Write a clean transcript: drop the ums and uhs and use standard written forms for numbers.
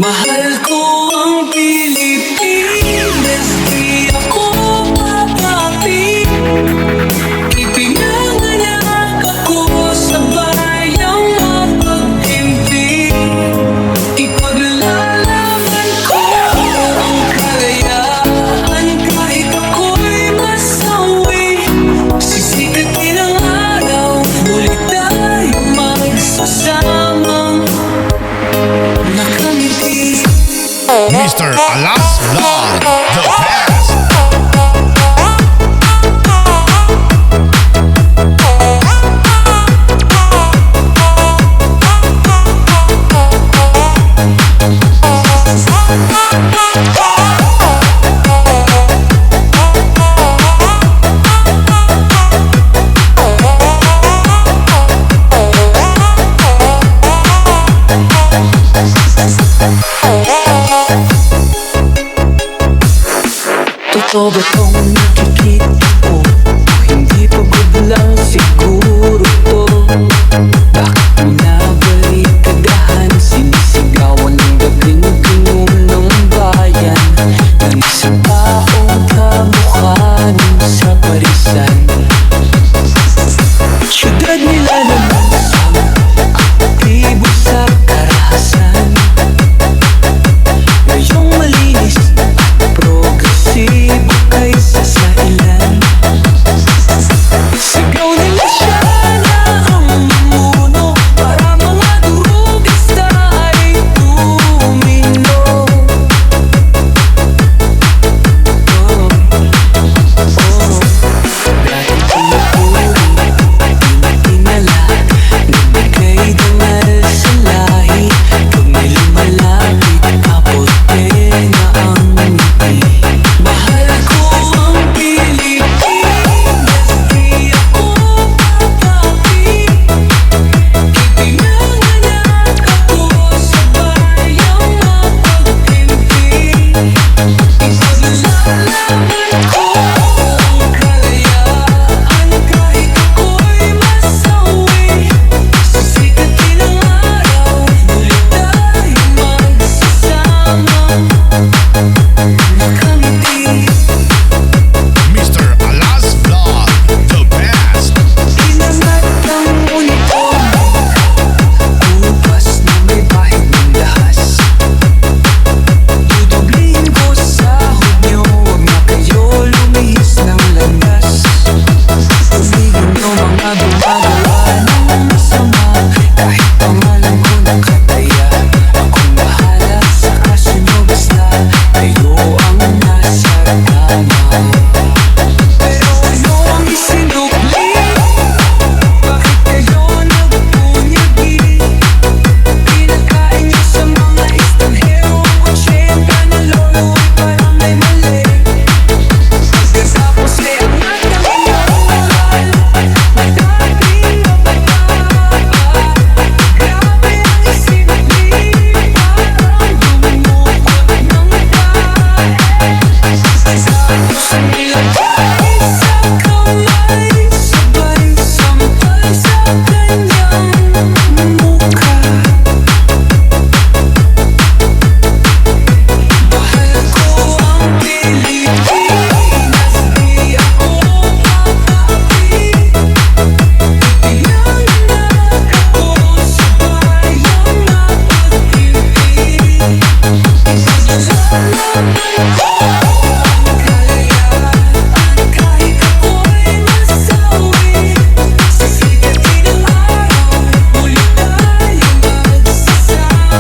Mahal ko ang Pilipinas, di ako papapi. Ipinanganak ako sa bayang mapag-ibig. Ipaglalaban ko ang kalayaan kahit ako'y masawi. Sisikatin ang araw, ulit tayo magsasamang nakamiti. Mr. Alas Vlog, the best. Totoo ba itong nakikita ko? Hindi pagod lang siguro to. Bakit binabalik kagahan? Sinisigawan ng gabing-gingom ng bayan ng isang taong kamukha nung sa parisan. Syudad nila naman sama, aktibo sa karahasan. Ngayong malinis at progresibo kaysa sa ilan. Sigaw nila siya na ang mamuno para mga durugista ay tumino. Dati pinupuri, pinala, nagbigay dangal sa lahi. Pag may lumalapit, kapote na ang ngiti. Mahal ko ang Pilipinas, di ako papapi. Ipinanganak ako sa bayang mapag-ibig. Ipaglalaban ko ang kalayaan kahit ako'y masawi. Sisikatin ang araw, ulit tayo magsasamang nakamiti. Mr. Alas Vlog, the best. Inangat ang uniforme, upas na may bahid ng dahas. Dudublihin ko sahod niyo, huwag na kayo lumihis ng landas. Tumigil niyo mga gumagawa ng masama, kahit pangalan ko nakataya. Akong bahala sa kaso niyo, basta kayo ang nasa tama. Pero ano ang isinukli? Bakit kayo nagpunyagi? Pinagkain niyo sa mga estranghero ang 80 na lolo ay parang may mali. Pagkatapos ay angat ang inyong moral, magdating na bababa. Grabe ang isinukli, parang dumumukot ng dahil. Sa nilagay sa kamay, sabay sampal sa kanyang mukha. Mahal ko ang Pilipinas, di ako papapi. Ipinanganak ako sa bayang mapag-ibig. Ipaglalaban ko ang kalayaan kahit ako'y masawi. Sisikatin ang araw, ulit tayo magsasamang